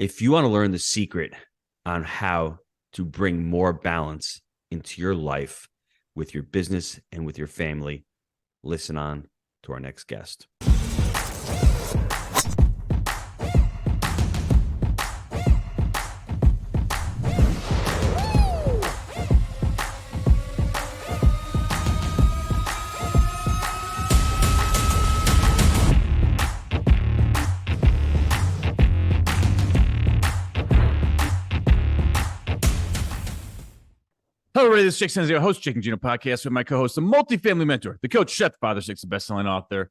If you want to learn the secret on how to bring more balance into your life with your business and with your family, listen on to our next guest. Hello, everybody. This is Jake Senzio, host Jake and Gino podcast with my co-host, the multifamily mentor, the coach, chef, father, six, the best-selling author,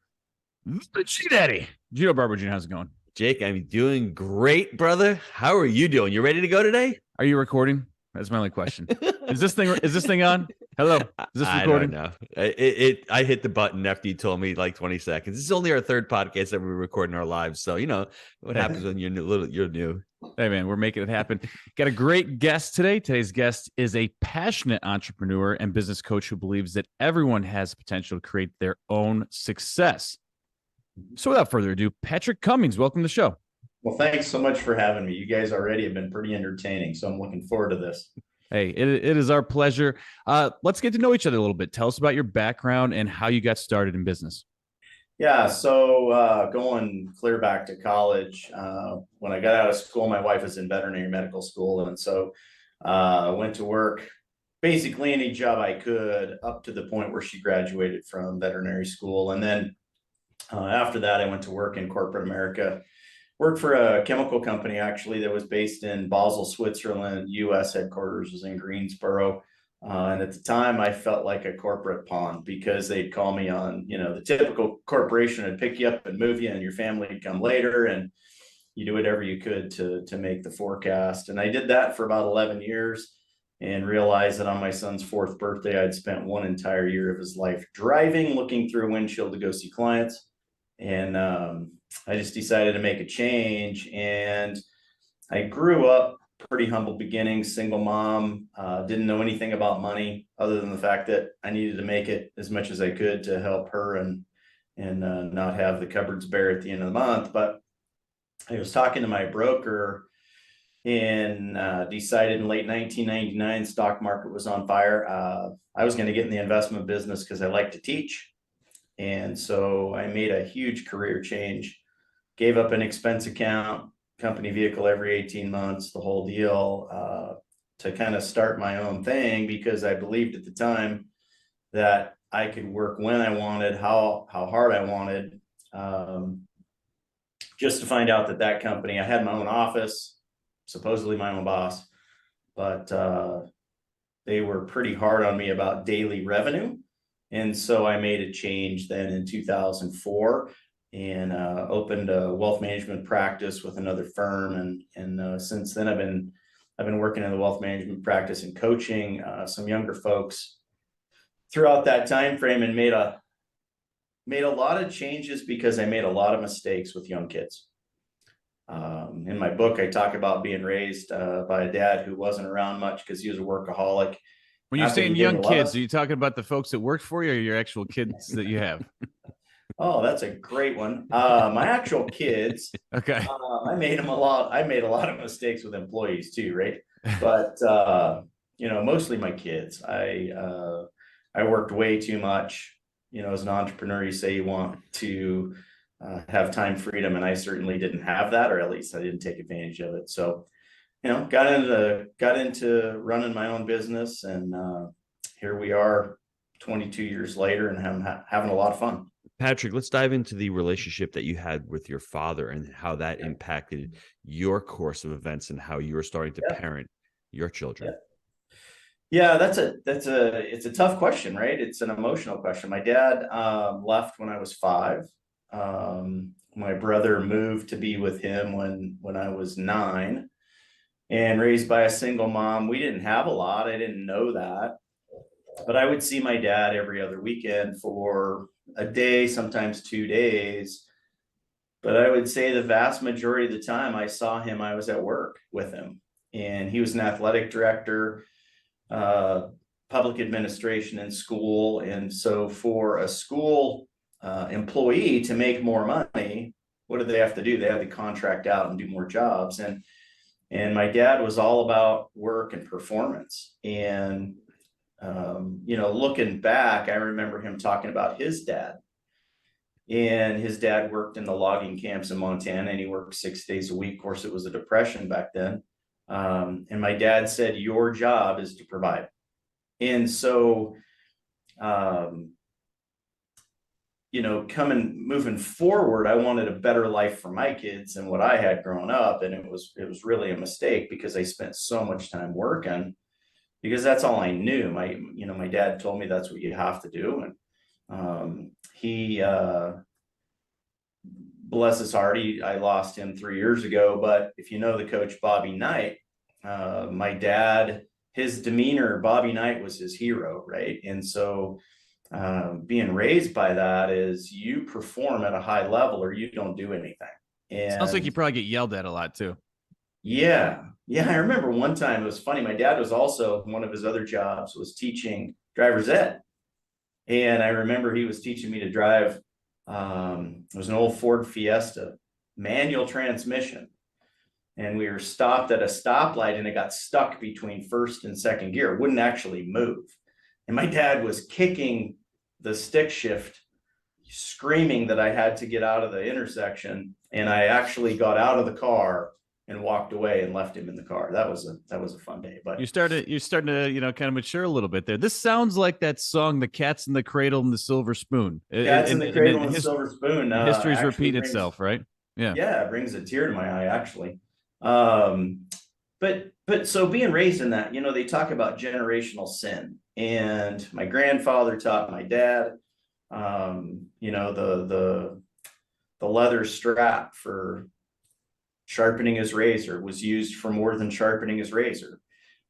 the G-Daddy, Gino Barber. Gino, how's it going? Jake, I'm doing great, brother. How are you doing? You ready to go today? Are you recording? That's my only question. Is this thing on? Hello? Is this recording? I don't know. I hit the button after you told me like 20 seconds. This is only our third podcast that we're recording our lives. So, you know what happens when you're new. Hey, man, we're making it happen. Got a great guest today. Today's guest is a passionate entrepreneur and business coach who believes that everyone has potential to create their own success. So without further ado, Patrick Cummings, welcome to the show. Well, thanks so much for having me. You guys already have been pretty entertaining, so I'm looking forward to this. Hey, it is our pleasure. Let's get to know each other a little bit. Tell us about your background and how you got started in business. Yeah, so going clear back to college, when I got out of school, my wife was in veterinary medical school. And so I went to work basically any job I could up to the point where she graduated from veterinary school. And then after that, I went to work in corporate America. Worked for a chemical company, actually, that was based in Basel, Switzerland. U.S. headquarters was in Greensboro. And at the time, I felt like a corporate pawn because they'd call me on, the typical corporation would pick you up and move you and your family would come later. And you do whatever you could to make the forecast. And I did that for about 11 years and realized that on my son's 4th birthday, I'd spent one entire year of his life driving, looking through a windshield to go see clients. And I just decided to make a change, and I grew up pretty humble beginnings, single mom, didn't know anything about money other than the fact that I needed to make it as much as I could to help her and not have the cupboards bare at the end of the month. But I was talking to my broker and decided in late 1999, stock market was on fire. I was going to get in the investment business because I like to teach. And so I made a huge career change, gave up an expense account, company vehicle every 18 months, the whole deal, to kind of start my own thing because I believed at the time that I could work when I wanted, how hard I wanted, just to find out that company, I had my own office, supposedly my own boss, but they were pretty hard on me about daily revenue. And so I made a change then in 2004 and opened a wealth management practice with another firm. And since then I've been working in the wealth management practice and coaching some younger folks throughout that time frame, and made a lot of changes because I made a lot of mistakes with young kids. In my book, I talk about being raised by a dad who wasn't around much because he was a workaholic. When you're saying young kids, are you talking about the folks that work for you or your actual kids that you have? Oh, that's a great one. My actual kids. Okay. I made a lot of mistakes with employees too, right? But mostly my kids. I worked way too much. As an entrepreneur, you say you want to have time freedom, and I certainly didn't have that, or at least I didn't take advantage of it. So, got into running my own business, and here we are 22 years later, and having a lot of fun. Patrick, let's dive into the relationship that you had with your father and how that impacted your course of events and how you were starting to parent your children. Yeah, it's a tough question, right? It's an emotional question. My dad left when I was 5. My brother moved to be with him when I was 9. And raised by a single mom. We didn't have a lot. I didn't know that. But I would see my dad every other weekend for a day, sometimes 2 days. But I would say the vast majority of the time I saw him, I was at work with him. And he was an athletic director, public administration in school. And so for a school employee to make more money, what do they have to do? They have to contract out and do more jobs. And my dad was all about work and performance. And, looking back, I remember him talking about his dad. And his dad worked in the logging camps in Montana, and he worked 6 days a week. Of course, it was a depression back then. And my dad said, your job is to provide. And so, moving forward, I wanted a better life for my kids than what I had growing up. And it was really a mistake because I spent so much time working because that's all I knew. My dad told me that's what you have to do. And he, bless his heart, I lost him 3 years ago. But if you know the coach, Bobby Knight, my dad, his demeanor, Bobby Knight was his hero, right? And so being raised by that is you perform at a high level or you don't do anything. And sounds like you probably get yelled at a lot too. Yeah. I remember one time, it was funny. My dad was also, one of his other jobs was teaching driver's ed. And I remember he was teaching me to drive. It was an old Ford Fiesta, manual transmission. And we were stopped at a stoplight and it got stuck between first and second gear. It wouldn't actually move. And my dad was kicking the stick shift, screaming that I had to get out of the intersection. And I actually got out of the car and walked away and left him in the car. That was a fun day. But you're starting to, kind of mature a little bit there. This sounds like that song, "The Cat's in the Cradle and the Silver Spoon." Cats in the Cradle and the Silver Spoon. History's repeat itself, right? Yeah, it brings a tear to my eye, actually. But so being raised in that, they talk about generational sin, and my grandfather taught my dad, the leather strap for sharpening his razor was used for more than sharpening his razor,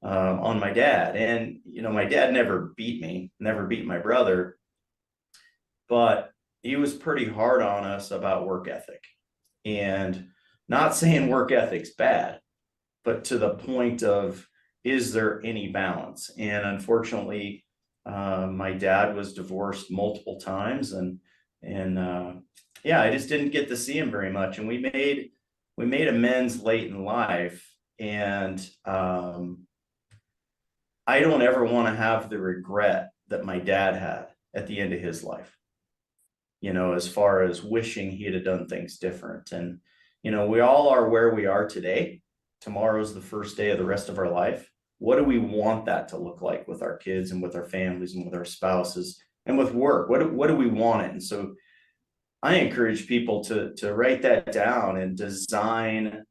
on my dad. And, my dad never beat me, never beat my brother, but he was pretty hard on us about work ethic. And not saying work ethic's bad, but to the point of, is there any balance? And unfortunately, my dad was divorced multiple times, and I just didn't get to see him very much. And we made amends late in life. And I don't ever want to have the regret that my dad had at the end of his life, as far as wishing he'd have done things different. And, we all are where we are today. Tomorrow's the first day of the rest of our life. What do we want that to look like with our kids and with our families and with our spouses and with work? What do we want it? And so I encourage people to write that down and design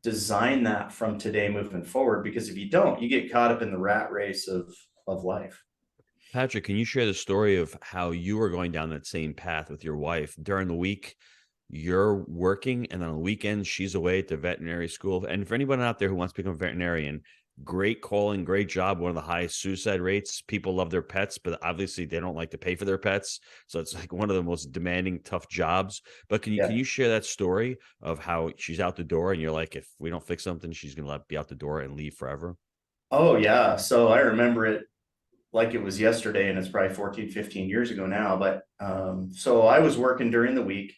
that from today moving forward, because if you don't, you get caught up in the rat race of life. Patrick, can you share the story of how you were going down that same path with your wife? During the week, you're working, and on the weekend, she's away at the veterinary school. And for anyone out there who wants to become a veterinarian, great calling, great job. One of the highest suicide rates. People love their pets, but obviously they don't like to pay for their pets. So it's like one of the most demanding, tough jobs. But can you share that story of how she's out the door and you're like, if we don't fix something, she's going to be out the door and leave forever? Oh yeah. So I remember it like it was yesterday, and it's probably 14, 15 years ago now. But so I was working during the week,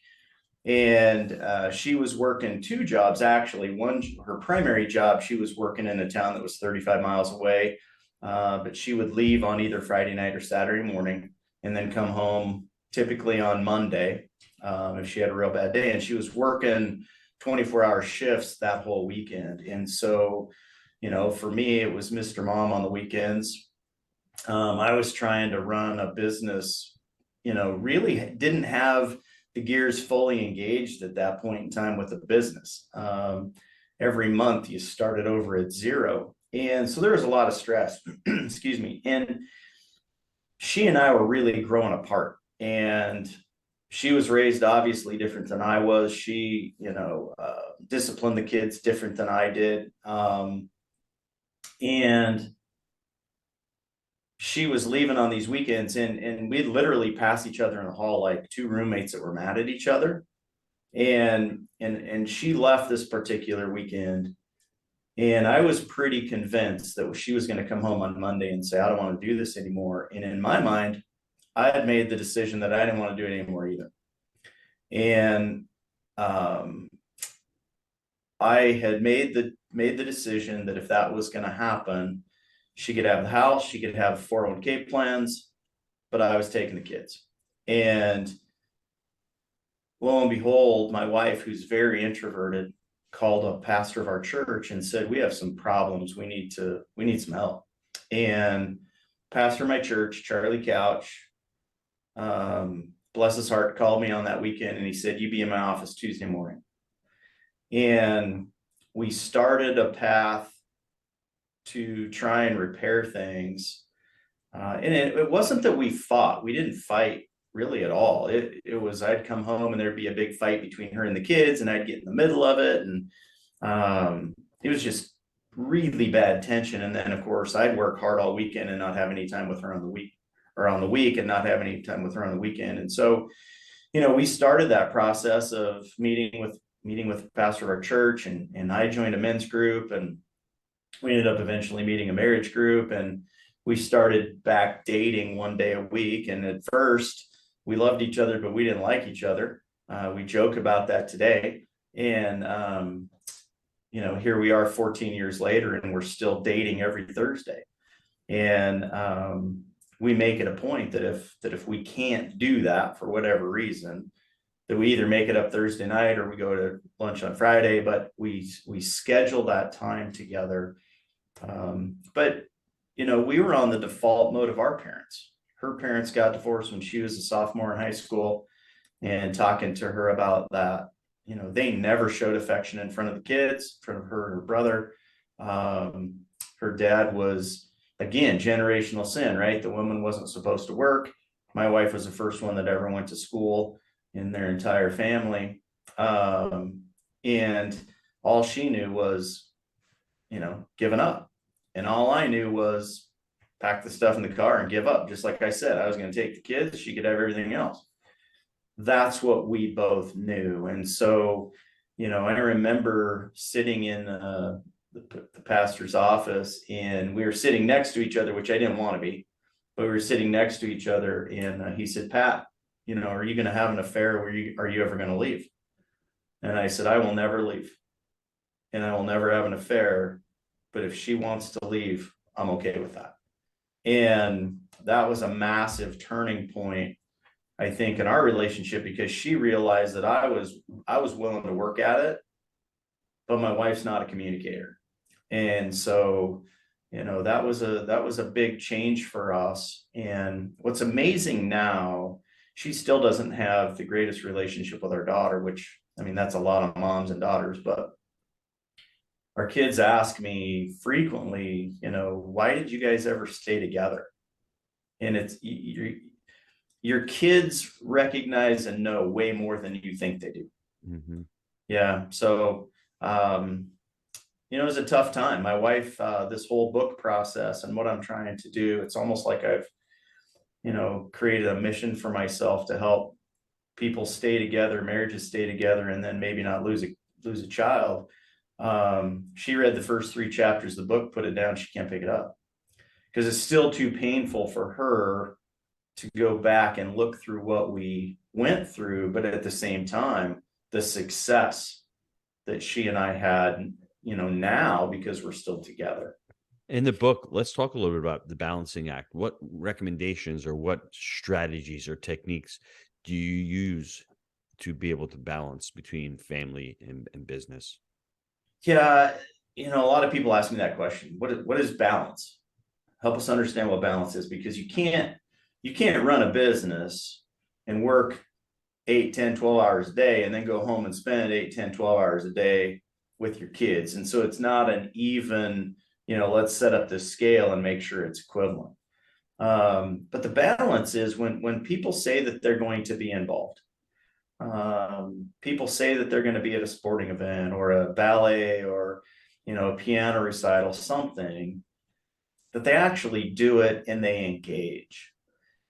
and she was working two jobs, actually. One, her primary job, she was working in a town that was 35 miles away, but she would leave on either Friday night or Saturday morning and then come home typically on Monday if she had a real bad day. And she was working 24-hour shifts that whole weekend. And so, for me, it was Mr. Mom on the weekends. I was trying to run a business, really didn't have the gears fully engaged at that point in time with the business. Every month you started over at zero. And so there was a lot of stress, excuse me. And she and I were really growing apart, and she was raised obviously different than I was. She, disciplined the kids different than I did. And she was leaving on these weekends, and we'd literally pass each other in the hall like two roommates that were mad at each other. And she left this particular weekend, and I was pretty convinced that she was going to come home on Monday and say, I don't want to do this anymore. And in my mind, I had made the decision that I didn't want to do it anymore either. And um, I had made the decision that if that was going to happen, she could have the house, she could have 401k plans, but I was taking the kids. And lo and behold, my wife, who's very introverted, called a pastor of our church and said, we have some problems. We need some help. And pastor of my church, Charlie Couch, bless his heart, called me on that weekend and he said, you be in my office Tuesday morning. And we started a path to try and repair things. And it wasn't that we fought. We didn't fight really at all. It was, I'd come home and there'd be a big fight between her and the kids and I'd get in the middle of it. And it was just really bad tension. And then of course I'd work hard all weekend and not have any time with her on the week and not have any time with her on the weekend. And so, we started that process of meeting with the pastor of our church, and I joined a men's group, and we ended up eventually meeting a marriage group, and we started back dating one day a week. And at first we loved each other, but we didn't like each other. We joke about that today. And, here we are 14 years later and we're still dating every Thursday. And, we make it a point that if we can't do that for whatever reason, that we either make it up Thursday night or we go to lunch on Friday, but we schedule that time together. But we were on the default mode of our parents. Her parents got divorced when she was a sophomore in high school, and talking to her about that, they never showed affection in front of the kids, in front of her and her brother. Her dad was, again, generational sin, right? The woman wasn't supposed to work. My wife was the first one that ever went to school in their entire family. And all she knew was, giving up. And all I knew was pack the stuff in the car and give up. Just like I said, I was going to take the kids. She could have everything else. That's what we both knew. And so, I remember sitting in the pastor's office, and we were sitting next to each other, which I didn't want to be, but we were sitting next to each other. And he said, Pat, are you going to have an affair? Are you ever going to leave? And I said, I will never leave, and I will never have an affair. But if she wants to leave, I'm okay with that. And that was a massive turning point, I think, in our relationship, because she realized that I was willing to work at it, but my wife's not a communicator. And so, that was a big change for us. And what's amazing now, she still doesn't have the greatest relationship with our daughter, which, that's a lot of moms and daughters, but our kids ask me frequently, why did you guys ever stay together? And it's your kids recognize and know way more than you think they do. Mm-hmm. Yeah. So, it was a tough time. My wife, this whole book process and what I'm trying to do, it's almost like I've, created a mission for myself to help people stay together, marriages stay together, and then maybe not lose a child. She read the first 3 chapters of the book, put it down. She can't pick it up because it's still too painful for her to go back and look through what we went through. But at the same time, the success that she and I had, now, because we're still together. In the book, let's talk a little bit about the balancing act. What recommendations or what strategies or techniques do you use to be able to balance between family and business? Yeah, a lot of people ask me that question. What is balance? Help us understand what balance is, because you can't run a business and work 8, 10, 12 hours a day and then go home and spend 8, 10, 12 hours a day with your kids. And so it's not an even, let's set up this scale and make sure it's equivalent. But the balance is when people say that they're going to be involved. People say that they're going to be at a sporting event or a ballet or, a piano recital, something, that they actually do it and they engage.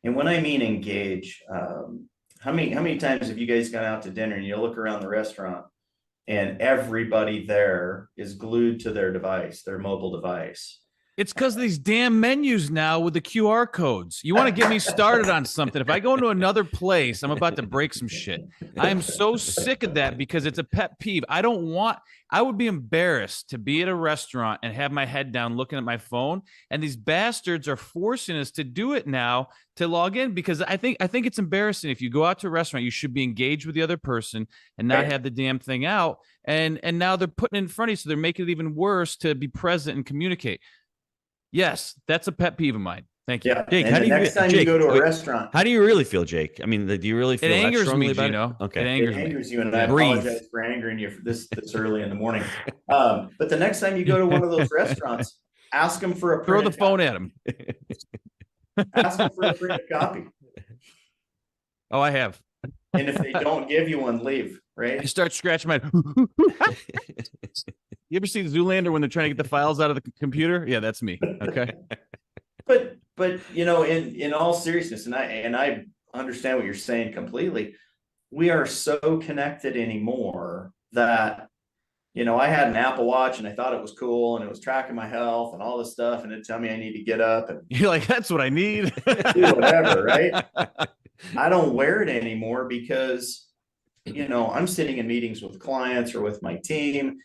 And when I mean engage, how many times have you guys gone out to dinner and you look around the restaurant and everybody there is glued to their device, their mobile device? It's because of these damn menus now with the QR codes. You want to get me started on something. If I go into another place, I'm about to break some shit. I am so sick of that because it's a pet peeve. I would be embarrassed to be at a restaurant and have my head down looking at my phone. And these bastards are forcing us to do it now to log in because I think it's embarrassing. If you go out to a restaurant, you should be engaged with the other person and not have the damn thing out. And now they're putting it in front of you, so they're making it even worse to be present and communicate. Yes, that's a pet peeve of mine. Thank you. Yeah. Jake, And how the do you next time you Jake, go to a wait, restaurant, how do you really feel, Jake? I mean, do you really It feel that angers strongly me, about Gino. it? Okay. It angers me. you, and I Breathe. apologize for angering you for this early in the morning. But the next time you go to one of those restaurants, ask them for a Throw the printed phone copy. at him. Ask them for a printed copy. Oh, I have. And if they don't give you one, leave, I right? start scratching my. You ever see Zoolander when they're trying to get the files out of the computer? Yeah, that's me. Okay. But in all seriousness, and I understand what you're saying completely. We are so connected anymore that I had an Apple Watch and I thought it was cool and it was tracking my health and all this stuff and it'd tell me I need to get up and You're like, that's what I need. do whatever, right? I don't wear it anymore because I'm sitting in meetings with clients or with my team,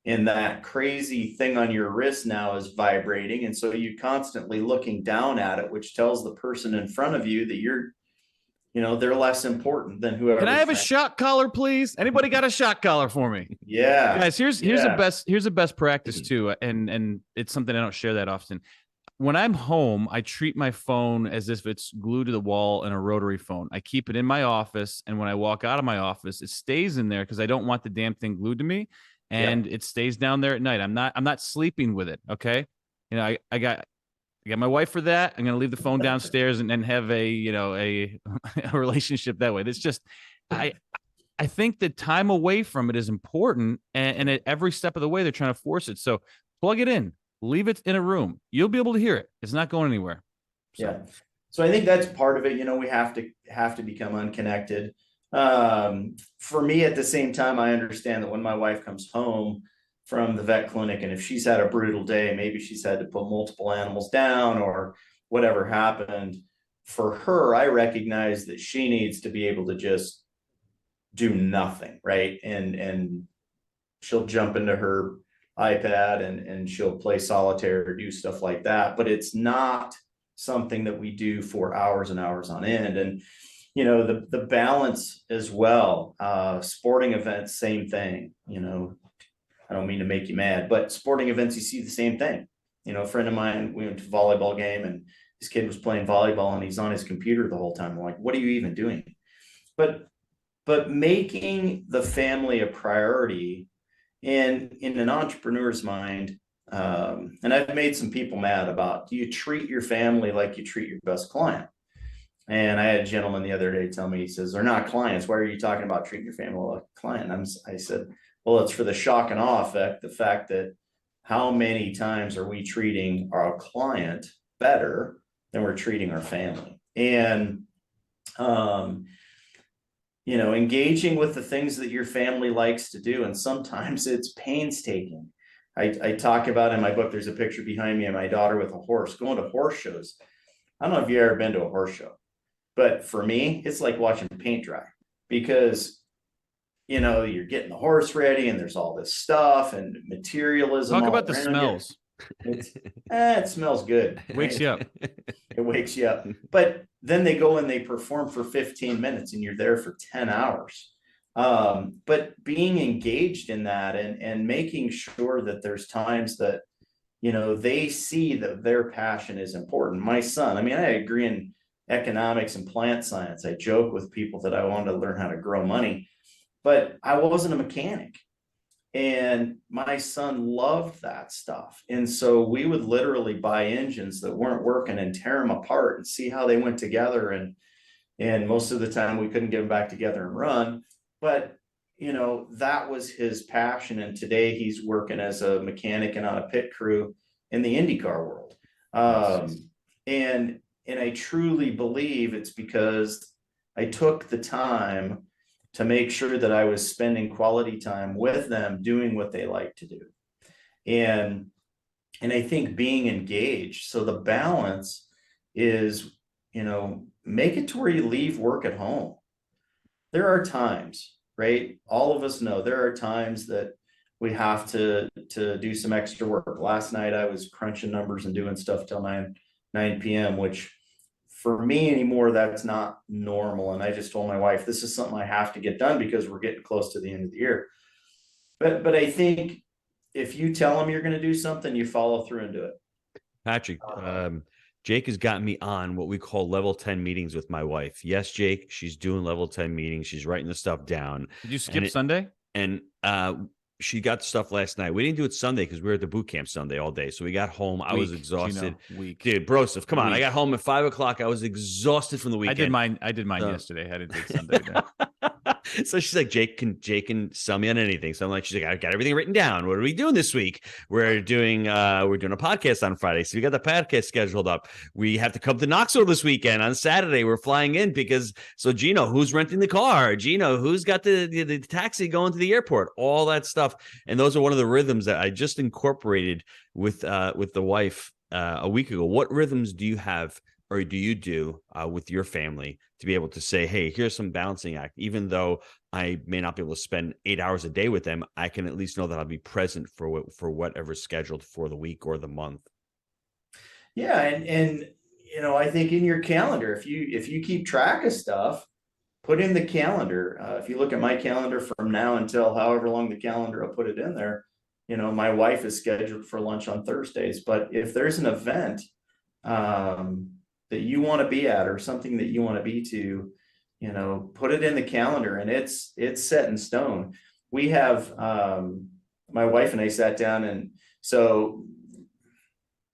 and that crazy thing on your wrist now is vibrating. And so you're constantly looking down at it, which tells the person in front of you that they're less important than whoever. Can I have a shock collar, please? Anybody got a shock collar for me? Yeah. Guys, here's a best practice too. And it's something I don't share that often. When I'm home, I treat my phone as if it's glued to the wall in a rotary phone. I keep it in my office, and when I walk out of my office, it stays in there because I don't want the damn thing glued to me, and it stays down there at night. I'm not sleeping with it. Okay, I got my wife for that. I'm gonna leave the phone downstairs and then have a relationship that way. That's just I think the time away from it is important, and at every step of the way they're trying to force it. So plug it in. Leave it in a room. You'll be able to hear it. It's not going anywhere. So. Yeah. So I think that's part of it. We have to become unconnected. For me, at the same time, I understand that when my wife comes home from the vet clinic, and if she's had a brutal day, maybe she's had to put multiple animals down or whatever happened, for her, I recognize that she needs to be able to just do nothing, right? And she'll jump into her iPad and she'll play solitaire or do stuff like that, but it's not something that we do for hours and hours on end. And the balance as well. Sporting events, same thing. I don't mean to make you mad, but sporting events, you see the same thing. A friend of mine, we went to a volleyball game and his kid was playing volleyball and he's on his computer the whole time. I'm like, what are you even doing? But making the family a priority in an entrepreneur's mind, and I've made some people mad about, do you treat your family like you treat your best client? And I had a gentleman the other day tell me, he says, they're not clients. Why are you talking about treating your family like a client? I said, well, it's for the shock and awe effect, the fact that how many times are we treating our client better than we're treating our family? And engaging with the things that your family likes to do. And sometimes it's painstaking. I talk about in my book, there's a picture behind me of my daughter with a horse, going to horse shows. I don't know if you've ever been to a horse show, but for me, it's like watching paint dry because, you're getting the horse ready and there's all this stuff and materialism. Talk about the smells. It smells good. Wakes you up. It wakes you up. But then they go and they perform for 15 minutes and you're there for 10 hours. But being engaged in that and making sure that there's times that, they see that their passion is important. My son, I agree in economics and plant science. I joke with people that I wanted to learn how to grow money, but I wasn't a mechanic. And my son loved that stuff. And so we would literally buy engines that weren't working and tear them apart and see how they went together. And most of the time we couldn't get them back together and run. But, that was his passion. And today he's working as a mechanic and on a pit crew in the IndyCar world. And I truly believe it's because I took the time to make sure that I was spending quality time with them doing what they like to do. And And I think being engaged. So the balance is, make it to where you leave work at home. There are times, right? All of us know there are times that we have to do some extra work. Last night I was crunching numbers and doing stuff till 9 p.m., which for me anymore, that's not normal. And I just told my wife, this is something I have to get done because we're getting close to the end of the year. But I think if you tell them you're going to do something, you follow through and do it. Patrick, Jake has gotten me on what we call level 10 meetings with my wife. Yes, Jake, she's doing level 10 meetings. She's writing the stuff down. Did you skip Sunday? And she got the stuff last night. We didn't do it Sunday because we were at the boot camp Sunday all day. So we got home. I was exhausted. Gino, dude, Broseph, come on. I got home at 5 o'clock. I was exhausted from the weekend. I did mine yesterday. I didn't take Sunday. So she's like, Jake can sell me on anything. So I'm like, she's like, I've got everything written down. What are we doing this week? We're doing a podcast on Friday. So we got the podcast scheduled up. We have to come to Knoxville this weekend. On Saturday, we're flying in so Gino, who's renting the car? Gino, who's got the taxi going to the airport? All that stuff. And those are one of the rhythms that I just incorporated with the wife a week ago. What rhythms do you have or do you do with your family to be able to say, hey, here's some balancing act? Even though I may not be able to spend 8 hours a day with them, I can at least know that I'll be present for whatever's scheduled for the week or the month. Yeah. And I think in your calendar, if you keep track of stuff, put in the calendar. If you look at my calendar from now until however long the calendar, I'll put it in there. My wife is scheduled for lunch on Thursdays, but if there's an event that you want to be at or something that you want to be to, put it in the calendar and it's set in stone. We have, my wife and I sat down, and so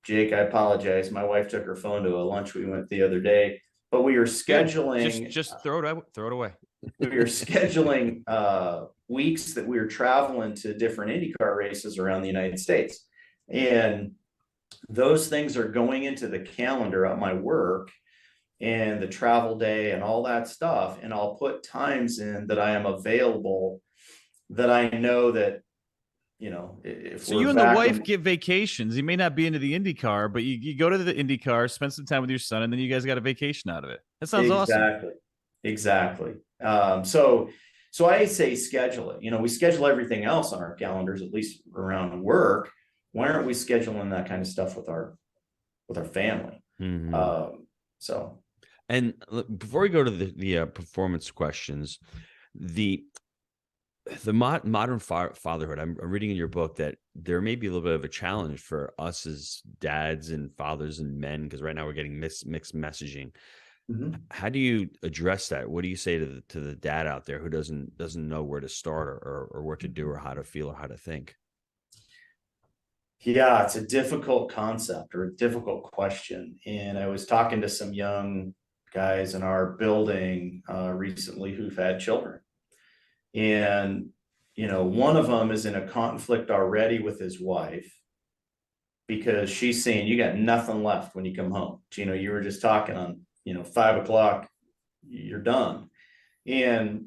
Jake, I apologize. My wife took her phone to a lunch we went the other day, but we were scheduling. Just throw it away. We were scheduling weeks that we were traveling to different IndyCar races around the United States. And those things are going into the calendar at my work and the travel day and all that stuff. And I'll put times in that I am available, that I know that, if so you and the wife get vacations. You may not be into the IndyCar, but you go to the IndyCar, spend some time with your son, and then you guys got a vacation out of it. That sounds awesome. Exactly. So I say schedule it. We schedule everything else on our calendars, at least around work. Why aren't we scheduling that kind of stuff with our family? Mm-hmm. So, and before we go to the performance questions, the modern fatherhood, I'm reading in your book that there may be a little bit of a challenge for us as dads and fathers and men, because right now we're getting mixed messaging. Mm-hmm. How do you address that? What do you say to the dad out there who doesn't know where to start or what to do or how to feel or how to think? Yeah, it's a difficult concept or a difficult question. And I was talking to some young guys in our building recently who've had children. And, one of them is in a conflict already with his wife because she's saying, you got nothing left when you come home. Gino, you were just talking on, 5 o'clock, you're done. And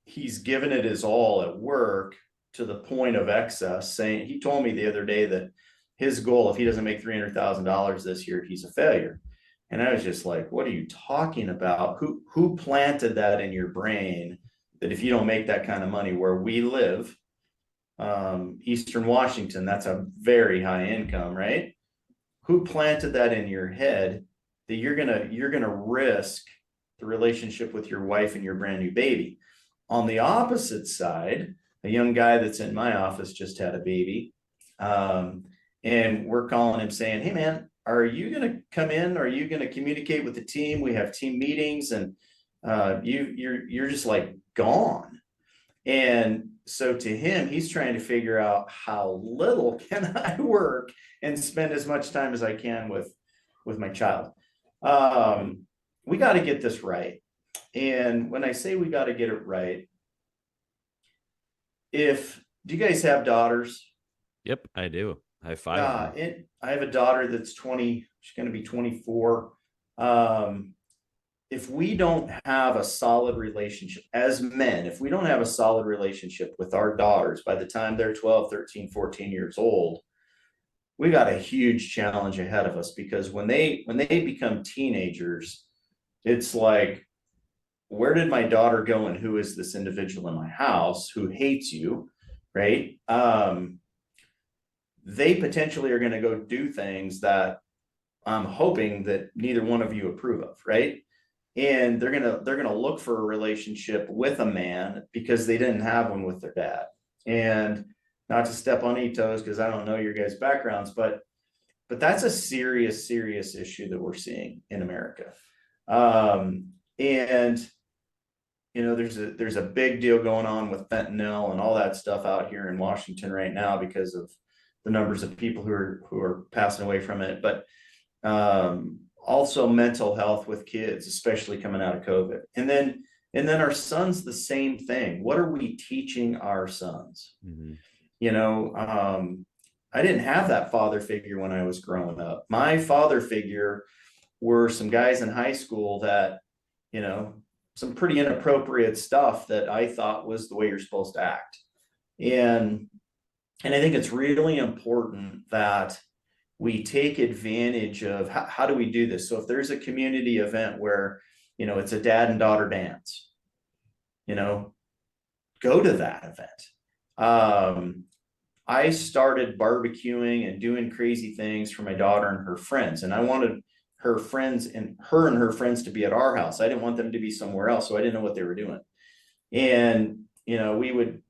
he's given it his all at work to the point of excess, saying, he told me the other day that his goal, if he doesn't make $300,000 this year, he's a failure. And I was just like, what are you talking about? Who planted that in your brain that if you don't make that kind of money where we live, Eastern Washington, that's a very high income, right? Who planted that in your head that you're gonna risk the relationship with your wife and your brand new baby? On the opposite side, a young guy that's in my office just had a baby. And we're calling him saying, hey man, are you going to come in? Are you going to communicate with the team? We have team meetings and you're just like gone. And so to him, he's trying to figure out how little can I work and spend as much time as I can with my child. We got to get this right. And when I say we got to get it right, do you guys have daughters? Yep, I do. I have 5. I have a daughter that's 20. She's going to be 24. If we don't have a solid relationship as men, if we don't have a solid relationship with our daughters by the time they're 12, 13, 14 years old, we got a huge challenge ahead of us, because when they become teenagers, it's like, where did my daughter go, and who is this individual in my house who hates you, right? They potentially are going to go do things that I'm hoping that neither one of you approve of, right? And they're gonna look for a relationship with a man because they didn't have one with their dad. And not to step on any toes, because I don't know your guys' backgrounds, but that's a serious issue that we're seeing in America. And there's a big deal going on with fentanyl and all that stuff out here in Washington right now because of the numbers of people who are passing away from it. But also mental health with kids, especially coming out of COVID. And then our sons, the same thing. What are we teaching our sons? Mm-hmm. I didn't have that father figure when I was growing up. My father figure were some guys in high school that, some pretty inappropriate stuff that I thought was the way you're supposed to act. And I think it's really important that we take advantage of how do we do this? So if there's a community event where, it's a dad and daughter dance, go to that event. I started barbecuing and doing crazy things for my daughter and her friends. And I wanted her and her friends to be at our house. I didn't want them to be somewhere else. So I didn't know what they were doing. And, we would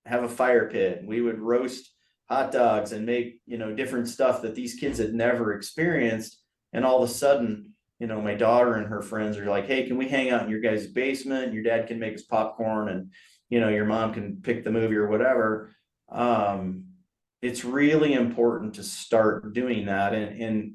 have a fire pit. We would roast hot dogs and make, different stuff that these kids had never experienced. And all of a sudden, my daughter and her friends are like, hey, can we hang out in your guys' basement? Your dad can make us popcorn, and, your mom can pick the movie or whatever. It's really important to start doing that. And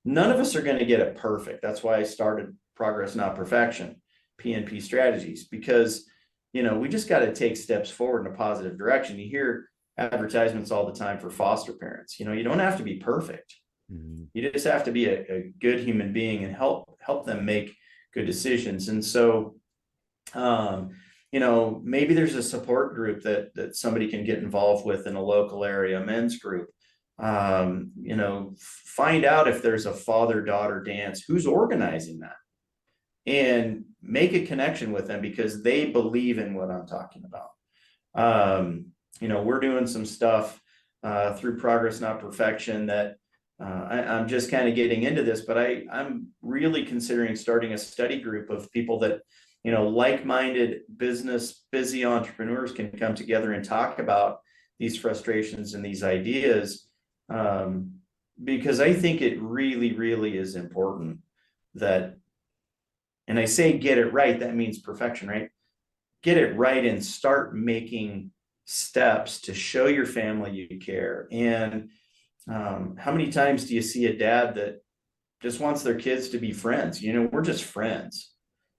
none of us are going to get it perfect. That's why I started Progress, Not Perfection, PNP strategies, because, we just got to take steps forward in a positive direction. You hear advertisements all the time for foster parents. You don't have to be perfect. Mm-hmm. You just have to be a good human being and help them make good decisions. And so, maybe there's a support group that somebody can get involved with in a local area, a men's group. Find out if there's a father-daughter dance, who's organizing that, and make a connection with them because they believe in what I'm talking about. We're doing some stuff through Progress, Not Perfection that I'm just kind of getting into this, but I'm really considering starting a study group of people that, like-minded busy entrepreneurs can come together and talk about these frustrations and these ideas. Because I think it really, really is important that, and I say get it right, that means perfection, right? Get it right and start making steps to show your family you care. And how many times do you see a dad that just wants their kids to be friends? We're just friends,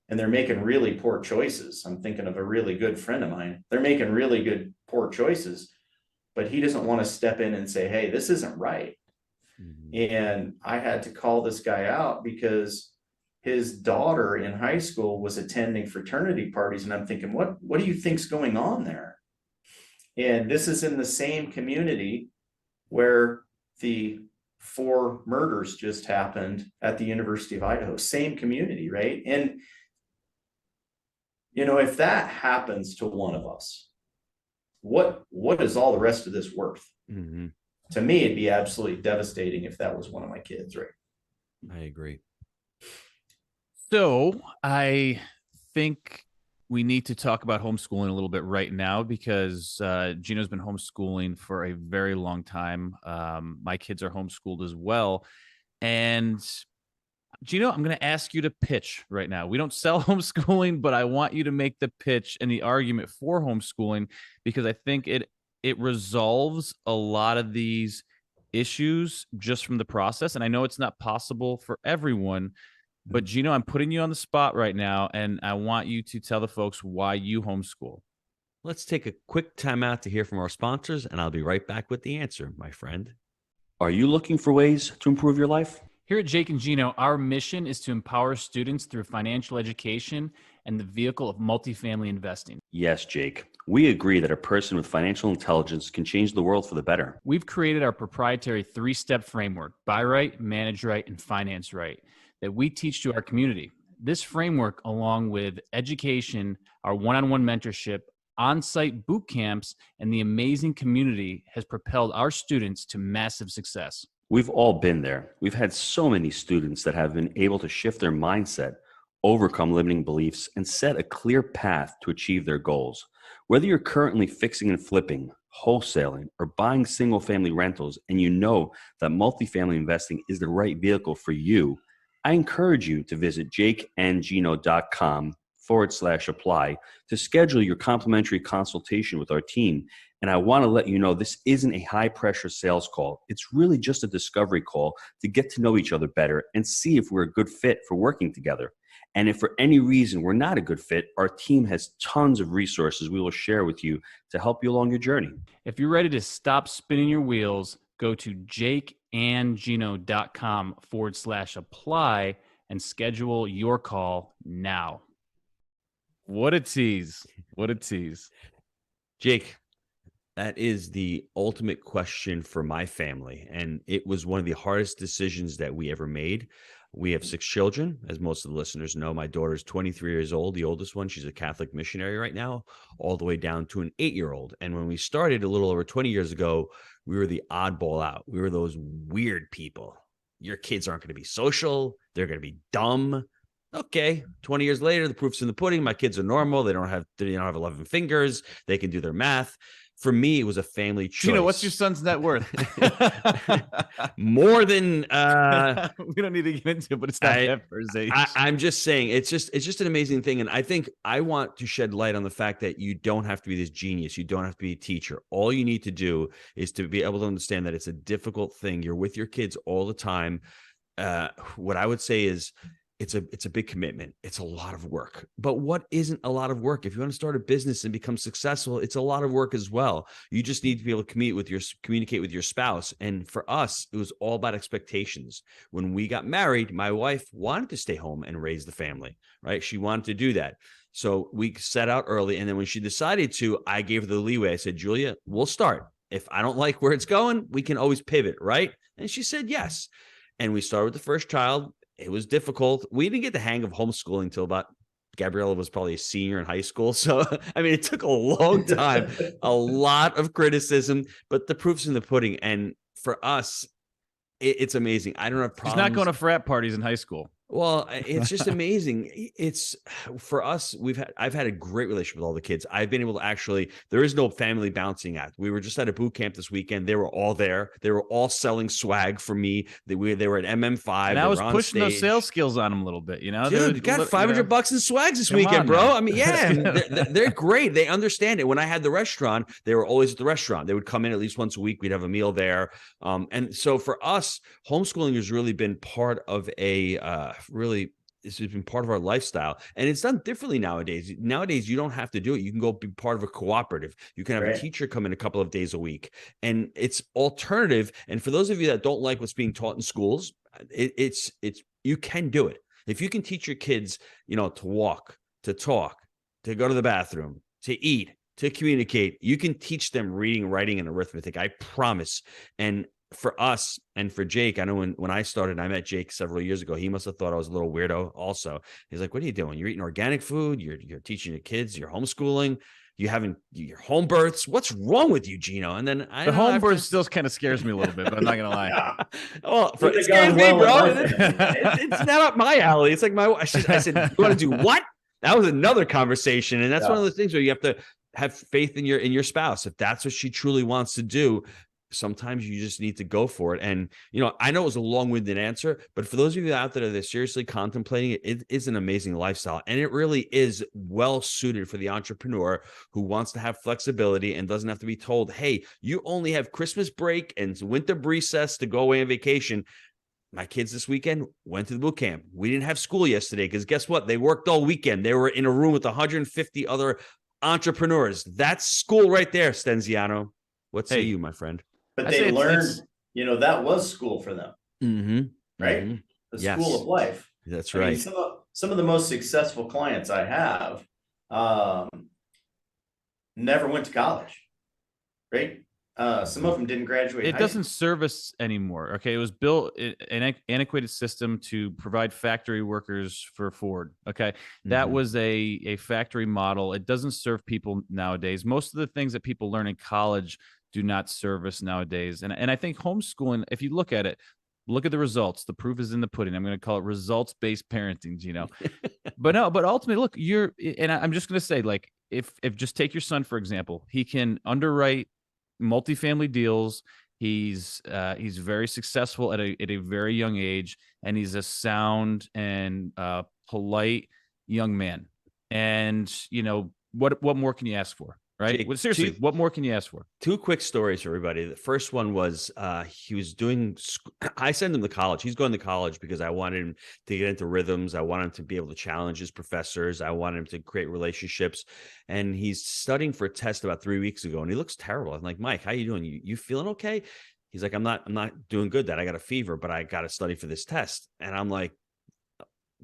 and they're making really poor choices. I'm thinking of a really good friend of mine. They're making really good, poor choices, but he doesn't want to step in and say, hey, this isn't right. Mm-hmm. And I had to call this guy out because his daughter in high school was attending fraternity parties. And I'm thinking, what do you think's going on there? And this is in the same community where the 4 murders just happened at the University of Idaho, same community, right? And, if that happens to one of us, what is all the rest of this worth? Mm-hmm. To me, it'd be absolutely devastating if that was one of my kids, right? I agree. So I think we need to talk about homeschooling a little bit right now because Gino's been homeschooling for a very long time. My kids are homeschooled as well. And Gino, I'm going to ask you to pitch right now. We don't sell homeschooling, but I want you to make the pitch and the argument for homeschooling because I think it resolves a lot of these issues just from the process. And I know it's not possible for everyone, but Gino, I'm putting you on the spot right now, and I want you to tell the folks why you homeschool. Let's take a quick time out to hear from our sponsors, and I'll be right back with the answer, my friend. Are you looking for ways to improve your life? Here at Jake and Gino, our mission is to empower students through financial education and the vehicle of multifamily investing. Yes, Jake. We agree that a person with financial intelligence can change the world for the better. We've created our proprietary 3-step framework, Buy Right, Manage Right, and Finance Right, that we teach to our community. This framework, along with education, our one-on-one mentorship, on-site boot camps, and the amazing community, has propelled our students to massive success. We've all been there. We've had so many students that have been able to shift their mindset, overcome limiting beliefs, and set a clear path to achieve their goals. Whether you're currently fixing and flipping, wholesaling, or buying single-family rentals, and you know that multifamily investing is the right vehicle for you, I encourage you to visit jakeandgino.com/apply to schedule your complimentary consultation with our team. And I want to let you know this isn't a high-pressure sales call. It's really just a discovery call to get to know each other better and see if we're a good fit for working together. And if for any reason we're not a good fit, our team has tons of resources we will share with you to help you along your journey. If you're ready to stop spinning your wheels, go to jakeandgino.com/apply and schedule your call now. What a tease. What a tease. Jake, that is the ultimate question for my family. And it was one of the hardest decisions that we ever made. We have 6 children, as most of the listeners know. My daughter's 23 years old, the oldest one. She's a Catholic missionary right now, all the way down to an 8-year-old. And when we started a little over 20 years ago, we were the oddball out. We were those weird people. Your kids aren't going to be social. They're going to be dumb. Okay, 20 years later, the proof's in the pudding. My kids are normal. They don't have 11 fingers. They can do their math. For me, it was a family choice. Gino, what's your son's net worth? More than we don't need to get into it, but it's not that for his age. I'm just saying it's just an amazing thing. And I think I want to shed light on the fact that you don't have to be this genius. You don't have to be a teacher. All you need to do is to be able to understand that it's a difficult thing. You're with your kids all the time. What I would say is it's a big commitment. It's a lot of work. But what isn't a lot of work? If you want to start a business and become successful, it's a lot of work as well. You just need to be able to communicate with your spouse. And for us, it was all about expectations. When we got married, my wife wanted to stay home and raise the family, right? She wanted to do that. So we set out early. And then when she decided to, I gave her the leeway. I said, Julia, we'll start. If I don't like where it's going, we can always pivot, right? And she said yes. And we started with the first child. It was difficult. We didn't get the hang of homeschooling until about Gabriella was probably a senior in high school. So, I mean, it took a long time, a lot of criticism, but the proof's in the pudding. And for us, it's amazing. I don't have problems. He's not going to frat parties in high school. Well, it's just amazing. It's for us. I've had a great relationship with all the kids. I've been able to actually, there is no family bouncing act. We were just at a boot camp this weekend. They were all there. They were all selling swag for me. They were at MM5. And I was pushing those sales skills on them a little bit, you know. Dude, you got $500 in swags this weekend, bro. Now. I mean, yeah, they're great. They understand it. When I had the restaurant, they were always at the restaurant. They would come in at least once a week. We'd have a meal there. And so for us, homeschooling has really been part of this has been part of our lifestyle, and it's done differently nowadays. Nowadays, you don't have to do it. You can go be part of a cooperative. You can have a teacher come in a couple of days a week, and it's alternative. And for those of you that don't like what's being taught in schools, it's you can do it. If you can teach your kids, to walk, to talk, to go to the bathroom, to eat, to communicate, you can teach them reading, writing, and arithmetic. I promise. And for us and for Jake, I know when I started, I met Jake several years ago. He must have thought I was a little weirdo also. He's like, what are you doing? You're eating organic food. You're teaching your kids. You're homeschooling. You having your home births. What's wrong with you, Gino? And then the home birth still kind of scares me a little bit, but I'm not going to lie. Well, it scares me, bro. It's not up my alley. It's like I said, you want to do what? That was another conversation. And that's one of those things where you have to have faith in your spouse. If that's what she truly wants to do, sometimes you just need to go for it. And, I know it was a long-winded answer, but for those of you out there that are seriously contemplating it, it is an amazing lifestyle. And it really is well suited for the entrepreneur who wants to have flexibility and doesn't have to be told, hey, you only have Christmas break and winter recess to go away on vacation. My kids this weekend went to the boot camp. We didn't have school yesterday because guess what? They worked all weekend. They were in a room with 150 other entrepreneurs. That's school right there, Stenziano. What say you, my friend? But they learned, that was school for them, right? Mm-hmm. The school of life. That's right. Some of the most successful clients I have, never went to college, right? Some of them didn't graduate. It high doesn't school. serve us anymore. Okay. It was built an antiquated system to provide factory workers for Ford. Okay. That Mhm. was a factory model. It doesn't serve people nowadays. Most of the things that people learn in college do not serve us nowadays. And I think homeschooling, if you look at it, look at the results. The proof is in the pudding. I'm going to call it results-based parenting, Gino. But no, but ultimately, look, I'm just going to say, like, if just take your son, for example, he can underwrite multifamily deals. He's very successful at a very young age, and he's a sound and polite young man. And what more can you ask for, right? Jake, Well, seriously, what more can you ask for? two quick stories for everybody. The first one was he was doing. I sent him to college. He's going to college because I wanted him to get into rhythms. I wanted him to be able to challenge his professors. I wanted him to create relationships. And he's studying for a test about 3 weeks ago, and he looks terrible. I'm like, Mike, how you doing? You feeling okay? He's like, I'm not doing good. That I got a fever, but I got to study for this test. And I'm like,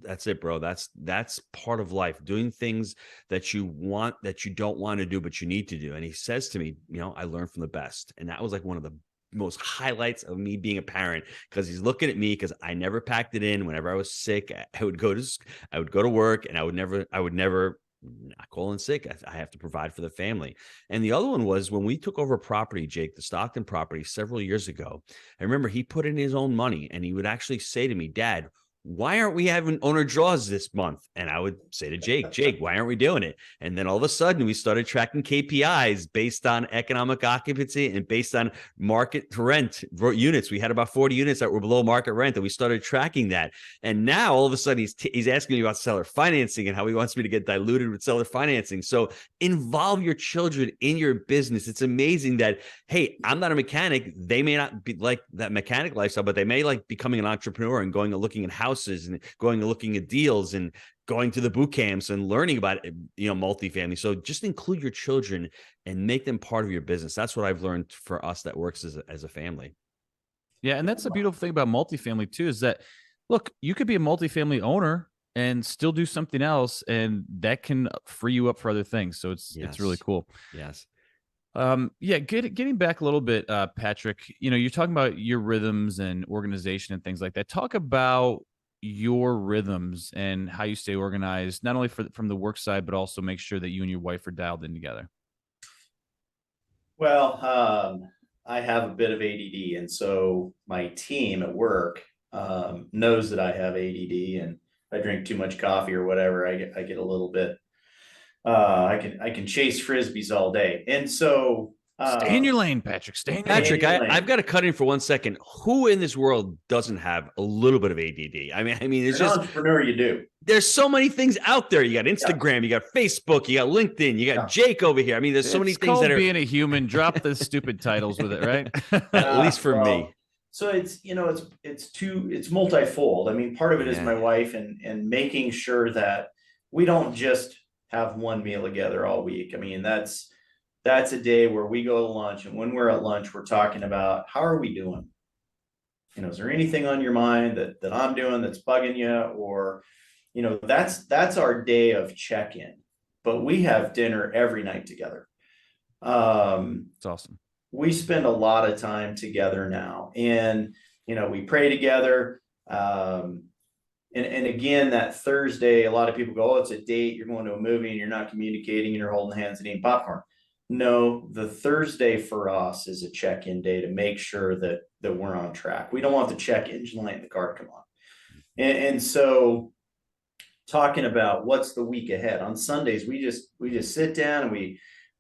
that's it, bro. That's part of life. Doing things that you want, that you don't want to do, but you need to do. And he says to me, I learned from the best. And that was like one of the most highlights of me being a parent, because he's looking at me, because I never packed it in. Whenever I was sick, I would go to work, and I would never not call in sick. I have to provide for the family. And the other one was when we took over property, Jake, the Stockton property several years ago. I remember he put in his own money, and he would actually say to me, Dad, why aren't we having owner draws this month? And I would say to Jake, why aren't we doing it? And then all of a sudden we started tracking KPIs based on economic occupancy and based on market rent units. We had about 40 units that were below market rent, and we started tracking that. And now all of a sudden he's asking me about seller financing and how he wants me to get diluted with seller financing. So involve your children in your business. It's amazing that, hey, I'm not a mechanic. They may not be like that mechanic lifestyle, but they may like becoming an entrepreneur and going and looking at houses and going and looking at deals and going to the boot camps and learning about multifamily. So just include your children and make them part of your business. That's what I've learned for us that works as a family. Yeah, and that's the beautiful thing about multifamily too, is that, look, you could be a multifamily owner and still do something else, and that can free you up for other things. So it's really cool. Yes. Getting back a little bit, Patrick, you're talking about your rhythms and organization and things like that. Talk about your rhythms and how you stay organized, not only from the work side, but also make sure that you and your wife are dialed in together. Well, I have a bit of ADD, and so my team at work knows that I have ADD, and if I drink too much coffee or whatever, I get a little bit. I can chase frisbees all day, and so Stay in your lane, Patrick. Stay in your Patrick, lane. I've got to cut in for 1 second. Who in this world doesn't have a little bit of ADD? I mean, it's You're just an entrepreneur. You do. There's so many things out there. You got Instagram, you got Facebook, you got LinkedIn, you got Jake over here. I mean, there's so many things that are being a human. Drop the stupid titles with it, right? at least for me. So it's it's multifold. I mean, part of it is my wife and making sure that we don't just have one meal together all week. I mean, that's a day where we go to lunch, and when we're at lunch, we're talking about how are we doing? Is there anything on your mind that I'm doing that's bugging you? Or, that's our day of check-in. But we have dinner every night together. It's awesome. We spend a lot of time together now, and we pray together. And again, that Thursday, a lot of people go, oh, it's a date, you're going to a movie and you're not communicating and you're holding hands and eating popcorn. No, the Thursday for us is a check-in day to make sure that we're on track. We don't want the check engine light in the car to come on. And so talking about what's the week ahead on Sundays, we just sit down and we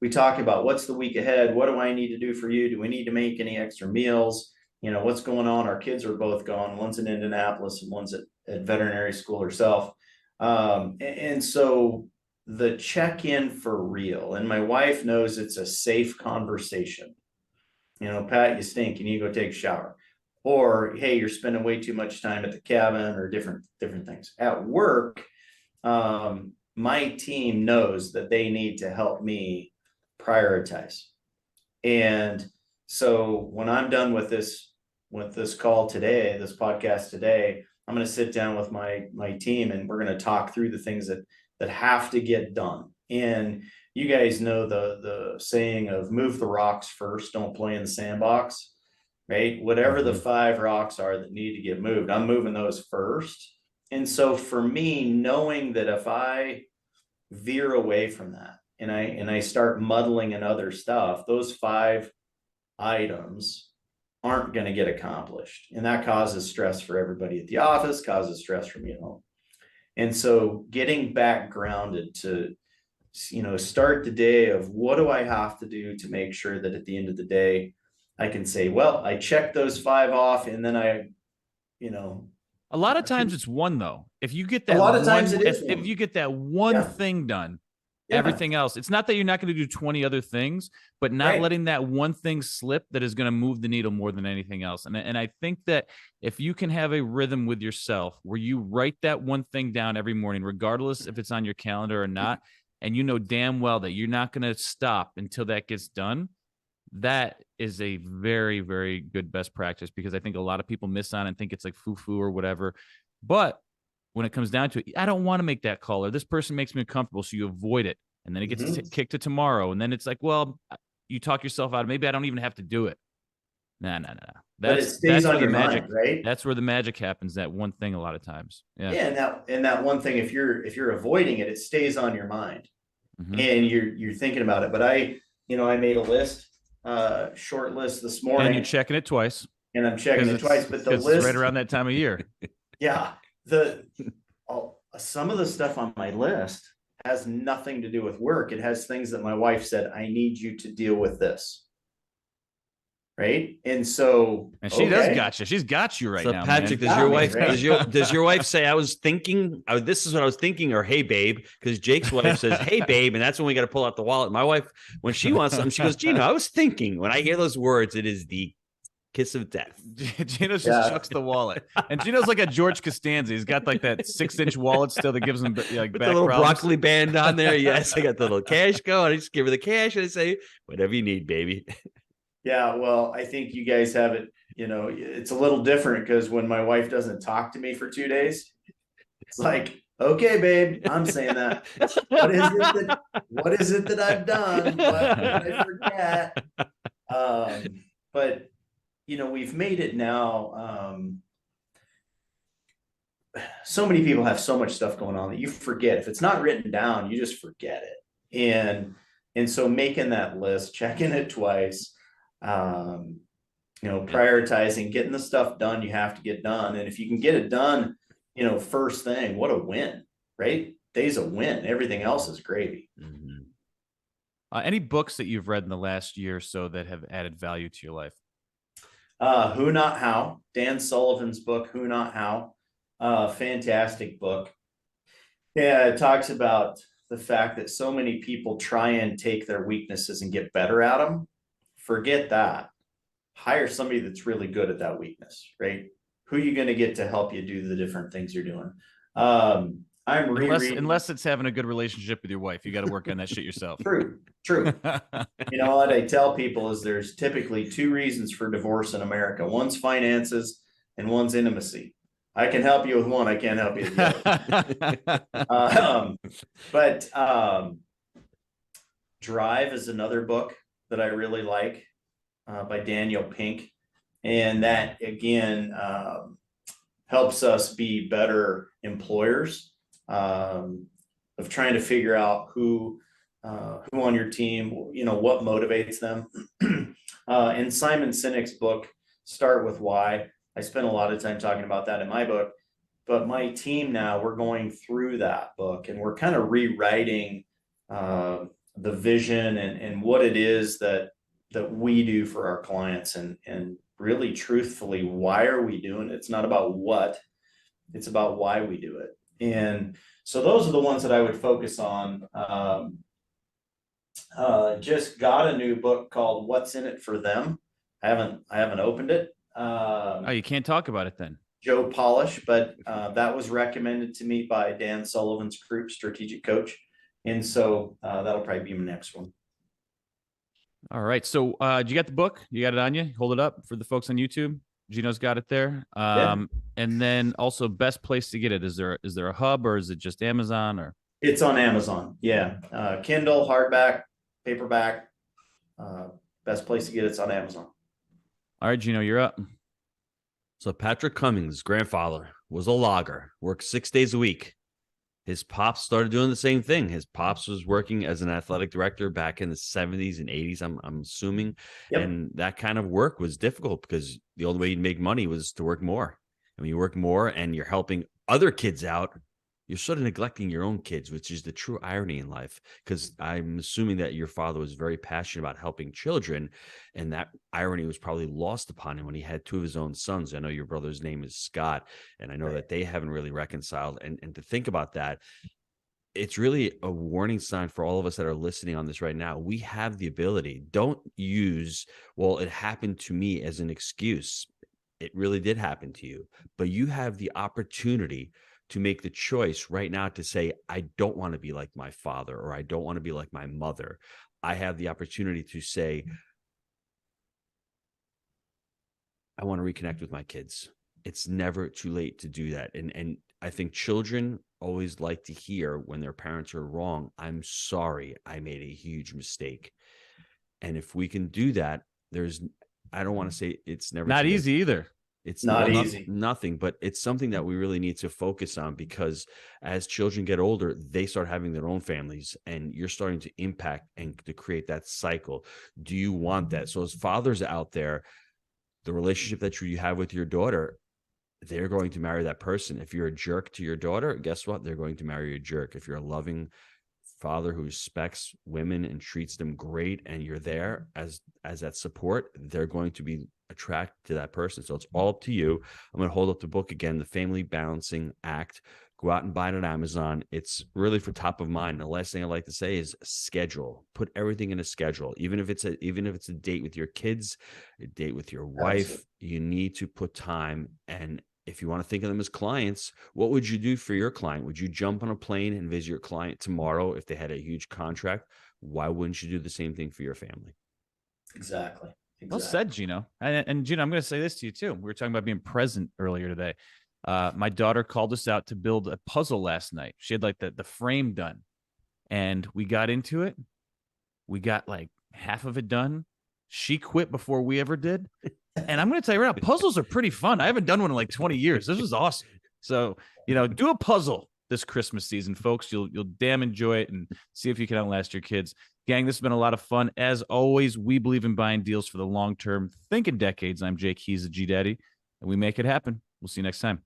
talk about what's the week ahead. What do I need to do for you? Do we need to make any extra meals? What's going on? Our kids are both gone. One's in Indianapolis and one's at veterinary school herself. And so the check-in for real, and my wife knows it's a safe conversation. Pat, you stink. You need to go take a shower. Or, hey, you're spending way too much time at the cabin, or different things. At work, my team knows that they need to help me prioritize. And so when I'm done with this call today, this podcast today, I'm going to sit down with my team, and we're going to talk through the things that have to get done. And you guys know the saying of move the rocks first, don't play in the sandbox, right? Whatever the 5 rocks are that need to get moved, I'm moving those first. And so for me, knowing that if I veer away from that and I start muddling in other stuff, those 5 items aren't going to get accomplished. And that causes stress for everybody at the office, causes stress for me at home. And so getting back grounded to, start the day of what do I have to do to make sure that at the end of the day, I can say, well, I checked those 5 off, and then a lot of times it's one though. If you get that, a lot of times it is if you get that one thing done, everything else, it's not that you're not going to do 20 other things, but not letting that one thing slip that is going to move the needle more than anything else. And I think that if you can have a rhythm with yourself where you write that one thing down every morning, regardless if it's on your calendar or not, and you know damn well that you're not going to stop until that gets done, that is a very, very good best practice, because I think a lot of people miss on and think it's like foo-foo or whatever. But when it comes down to it, I don't want to make that call, or this person makes me uncomfortable, so you avoid it. And then it gets kicked to tomorrow. And then it's like, well, you talk yourself out. Maybe I don't even have to do it. No. But it stays on your mind, right? That's where the magic happens, that one thing a lot of times. Yeah. And that one thing, if you're avoiding it, it stays on your mind. And you're thinking about it. But I made a list, short list this morning. And you're checking it twice. And I'm checking it twice, but the list is right around that time of year. Yeah. Some of the stuff on my list has nothing to do with work. It has things that my wife said, I need you to deal with this. Right. And so, and she does got you. She's got you right now. Patrick, does your wife say, I was thinking, this is what I was thinking, or hey babe? Because Jake's wife says, hey babe, and that's when we got to pull out the wallet. My wife, when she wants something, she goes, Gino, I was thinking. When I hear those words, it is the kiss of death. Gino just chucks the wallet, and Gino's like a George Costanza. He's got like that 6-inch wallet still that gives him like back the little problems. broccoli band on there. Yes, I got the little cash going. I just give her the cash and I say, whatever you need, baby. Yeah, well, I think you guys have it. It's a little different because when my wife doesn't talk to me for 2 days, it's like, okay, babe, I'm saying that. What is it that I've done? What did I forget? But we've made it now. So many people have so much stuff going on that you forget. If it's not written down, you just forget it. And so making that list, checking it twice, prioritizing, getting the stuff done you have to get done. And if you can get it done, first thing, what a win, right? Day's a win. Everything else is gravy. Any books that you've read in the last year or so that have added value to your life? Who Not How, Dan Sullivan's book, Who Not How, fantastic book. Yeah, it talks about the fact that so many people try and take their weaknesses and get better at them. Forget that. Hire somebody that's really good at that weakness, right? Who are you going to get to help you do the different things you're doing? Unless it's having a good relationship with your wife, you got to work on that shit yourself. True. What I tell people is there's typically 2 reasons for divorce in America. One's finances and one's intimacy. I can help you with one. I can't help you with the other. But Drive is another book that I really like, by Daniel Pink. And that, again, helps us be better employers, of trying to figure out who on your team, what motivates them. And Simon Sinek's book, Start With Why. I spent a lot of time talking about that in my book, but my team now, we're going through that book and we're kind of rewriting the vision and what it is that we do for our clients, and really truthfully, why are we doing it? It's not about what, it's about why we do it. And so those are the ones that I would focus on. Just got a new book called What's in It for Them. I haven't opened it. Oh, you can't talk about it then. Joe Polish, but that was recommended to me by Dan Sullivan's group, strategic coach. And so that'll probably be my next one. All right. So do you got the book? You got it on you? Hold it up for the folks on YouTube. Gino's got it there. And then also best place to get it. Is there a hub, or is it just Amazon, or? It's on Amazon. Yeah. Kindle, hardback, paperback. Best place to get it's on Amazon. All right, Gino, you're up. So Patrick Cummings' grandfather was a logger, worked 6 days a week. His pops started doing the same thing. His pops was working as an athletic director back in the 70s and 80s, I'm assuming. Yep. And that kind of work was difficult because the only way you'd make money was to work more. And when you work more and you're helping other kids out, you're sort of neglecting your own kids, which is the true irony in life. Because I'm assuming that your father was very passionate about helping children, and that irony was probably lost upon him when he had two of his own sons. I know your brother's name is Scott, and I know that they haven't really reconciled. And to think about that, it's really a warning sign for all of us that are listening on this right now. We have the ability. Don't use, well, it happened to me as an excuse. It really did happen to you, but you have the opportunity to make the choice right now to say, I don't want to be like my father, or I don't want to be like my mother. I have the opportunity to say, I want to reconnect with my kids. It's never too late to do that. And I think children always like to hear when their parents are wrong, I'm sorry, I made a huge mistake. And if we can do that, I don't want to say it's never Not too late. easy either. It's not easy. Nothing, but it's something that we really need to focus on, because as children get older, they start having their own families, and you're starting to impact and to create that cycle. Do you want that? So as fathers out there, the relationship that you have with your daughter, they're going to marry that person. If you're a jerk to your daughter, guess what? They're going to marry a jerk. If you're a loving father who respects women and treats them great, and you're there as that support, they're going to be attracted to that person. So it's all up to you. I'm going to hold up the book again, The Family Balancing Act. Go out and buy it on Amazon. It's really for top of mind. The last thing I like to say is schedule. Put everything in a schedule. Even if it's a date with your kids, a date with your wife, Absolutely. you need to put time. And if you want to think of them as clients, what would you do for your client? Would you jump on a plane and visit your client tomorrow if they had a huge contract? Why wouldn't you do the same thing for your family? Exactly. Well said, Gino. And Gino, I'm going to say this to you too. We were talking about being present earlier today. My daughter called us out to build a puzzle last night. She had like the frame done, and we got into it. We got like half of it done. She quit before we ever did. And I'm going to tell you right now, puzzles are pretty fun. I haven't done one in like 20 years. This was awesome. So, do a puzzle this Christmas season, folks. You'll damn enjoy it, and see if you can outlast your kids. Gang, this has been a lot of fun. As always, we believe in buying deals for the long term. Think in decades. I'm Jake. He's a G Daddy, and we make it happen. We'll see you next time.